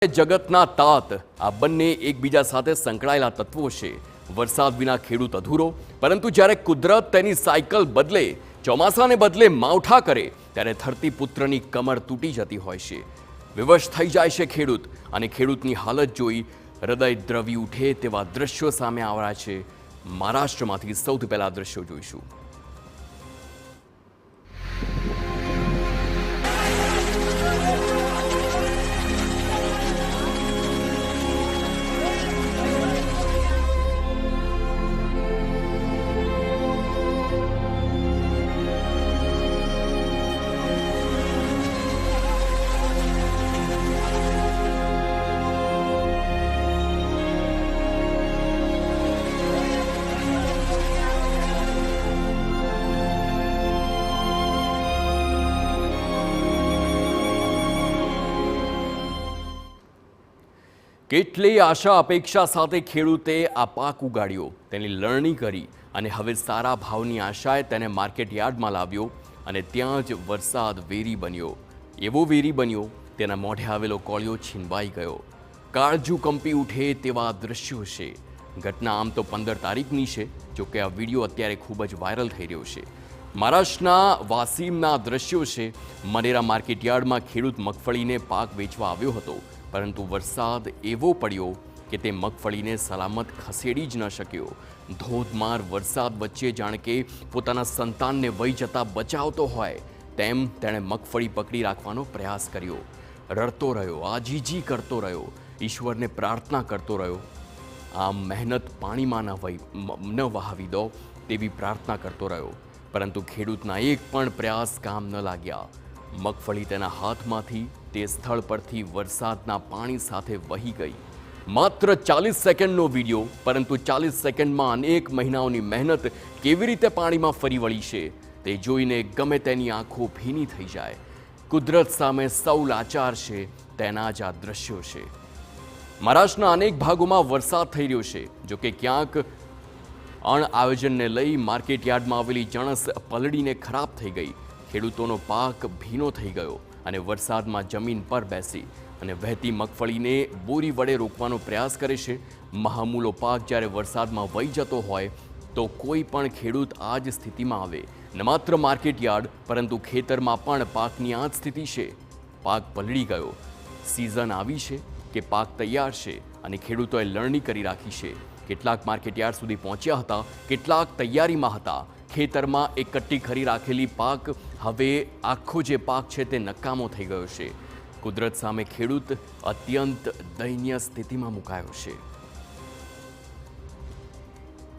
જગતના તાત આ બંને એકબીજા સાથે સંકળાયેલા તત્વો છે। વરસાદ વિના ખેડૂત અધૂરો, પરંતુ જ્યારે કુદરત તેની સાયકલ બદલે, ચોમાસાને બદલે માવઠા કરે, ત્યારે ધરતીપુત્રની કમર તૂટી જતી હોય છે। વિવશ થઈ જાય છે ખેડૂત, અને ખેડૂતની હાલત જોઈ હૃદય દ્રવી ઉઠે તેવા દ્રશ્યો સામે આવ્યા છે। મહારાષ્ટ્રમાંથી સૌથી પહેલા દ્રશ્યો જોઈશું। કેટલી આશા અપેક્ષા સાથે ખેડૂતે આ પાક ઉગાડ્યો, તેની લણણી કરી અને હવે સારા ભાવની આશાએ તેને માર્કેટ યાર્ડમાં લાવ્યો, અને ત્યાં જ વરસાદ વેરી બન્યો। એવો વેરી બન્યો, તેના મોઢે આવેલો કોળિયો છીનવાઈ ગયો। કાળજું કંપી ઉઠે તેવા દ્રશ્યો છે। ઘટના આમ તો 15 તારીખની છે, જોકે આ વિડીયો અત્યારે ખૂબ જ વાયરલ થઈ રહ્યો છે। મહારાષ્ટ્રના વાસીમના દ્રશ્યો છે। મનેરા માર્કેટ યાર્ડમાં ખેડૂત મગફળીને પાક વેચવા આવ્યો હતો, પરંતુ વરસાદ એવો પડ્યો કે તે મગફળીને સલામત ખસેડી જ ન શક્યો। ધોધમાર વરસાદ વચ્ચે જાણે કે પોતાના સંતાનને વહી જતા બચાવતો હોય તેમ તેણે મગફળી પકડી રાખવાનો પ્રયાસ કર્યો। રડતો રહ્યો, આજીજી કરતો રહ્યો, ઈશ્વરને પ્રાર્થના કરતો રહ્યો। આમ મહેનત પાણીમાં ન વહાવી દો તેવી પ્રાર્થના કરતો રહ્યો, પરંતુ ખેડૂતના એક પણ પ્રયાસ કામ ન લાગ્યા। મગફળી તેના હાથમાંથી તે સ્થળ પરથી વરસાદના પાણી સાથે વહી ગઈ। માત્ર 40 સેકન્ડનો વિડીયો, પરંતુ 40 સેકન્ડમાં અનેક મહિનાઓની મહેનત કેવી રીતે પાણીમાં ફરી વળી છે તે જોઈને ગમે તેની આંખો ભીની થઈ જાય। કુદરત સામે સૌ લાચાર છે, તેના જ આ દ્રશ્યો છે। મહારાષ્ટ્રના અનેક ભાગોમાં વરસાદ થઈ રહ્યો છે, જોકે ક્યાંક અણઆયોજનને લઈ માર્કેટ યાર્ડમાં આવેલી જણસ પલળીને ખરાબ થઈ ગઈ। ખેડૂતોનો પાક ભીનો થઈ ગયો, અને વરસાદમાં જમીન પર બેસી અને વહેતી મગફળીને બોરી વડે રોકવાનો પ્રયાસ કરે છે। મહામૂલો પાક જ્યારે વરસાદમાં વહી જતો હોય તો કોઈ પણ ખેડૂત આ જ સ્થિતિમાં આવે। ન માત્ર માર્કેટ યાર્ડ, પરંતુ ખેતરમાં પણ પાકની આ જ સ્થિતિ છે। પાક પલળી ગયો, સિઝન આવી છે કે પાક તૈયાર છે, અને ખેડૂતોએ લણણી કરી રાખી છે। કેટલાક માર્કેટ યાર્ડ સુધી પહોંચ્યા હતા, કેટલાક તૈયારીમાં હતા। ખેતરમાં એકઠી કરી રાખેલી પાક હવે આખો જે પાક છે તે નકામો થઈ ગયો છે। કુદરત સામે ખેડૂત અત્યંત દયનીય સ્થિતિમાં મુકાયો છે।